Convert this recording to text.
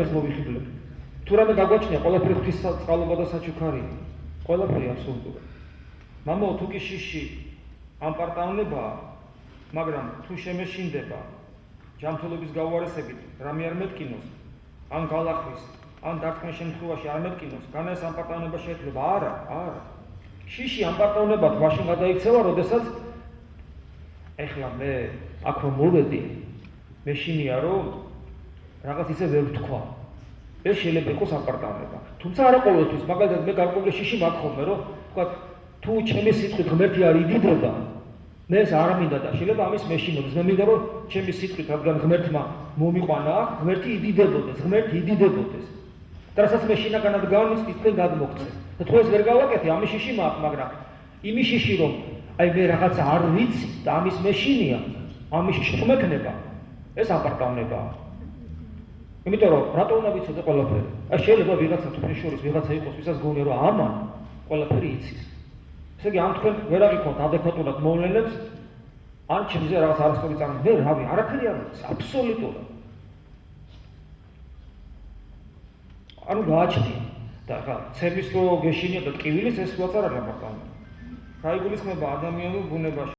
ეს მოვიხიბლებ. თუ რამე გაგვაჩნია, ყველაფერი ღვთის წყალობა და საჩუქარია. ყველაფერი აბსოლუტურად. მამაო, თუ კი შიში ამ პარტავნებაა, მაგრამ თუ შემეშინდება ჯანმრთელობის გაუარესებით რამე არ მეტკინოს, ან გალახვის, ან დარტყმის შემთხვევაში არ მეტკინოს, განა ეს ამ პარტავნება შეიძლება? არა. შიში ამ პარტავნებად მაშინ გადაიქცევა, როდესაც ეხლა მე აქ რომ მოვედი, მეშინია რომ რაღაც ისე ვერ ვთქვა. ეს შეიძლება იყოს ამ პარტავნება. თუმცა არა ყოველთვის, მაგალითად მე გარკვეული შიში მაქვს ხოლმე, რომ თქვა თუ ჩემი სიტყვით ღმერთი არ იდიდება, მე ეს არ მინდა და შეიძლება ამის მეშინოდეს. მე მინდა რომ ჩემი სიტყვით, რადგან ღმერთმა მომიყვანა, ღმერთი იდიდებოდეს. და რასაც მე შინაგანად გავმიწვი, თქვენ გადმოგცე. და თუ ეს ვერ გავაკეთე, ამის შიში მაქვს, მაგრამ იმის შიში რომ აი მე რაღაცა არ ვიცი და ამის მეშინია, ამის შიში ხომ ექნება? ეს აპარტავნებაა. იმიტომ რომ რატო უნდა ვიცოდე ყველაფერი? აი შეიძლება ვიღაცა თქვენ შორის ვიღაცა იყოს, ვისაც გონია რომ ამან ყველაფერი იცის. ესე იგი ამ თქვენ ვერ აღიქონთ ადეკვატურად მოვლენებს, ან ჩემზე რაღაც არასწორი წარმოდგენა. მე რავი, არაფერი არ ვიცი, აბსოლუტურად. ანუ გააჩნია და ხა ცემის რო გეშინია და ტკივილის ეს ვაწარ არ გაპარტავნა. გაიგულისხმება ადამიანურ ბუნებაში.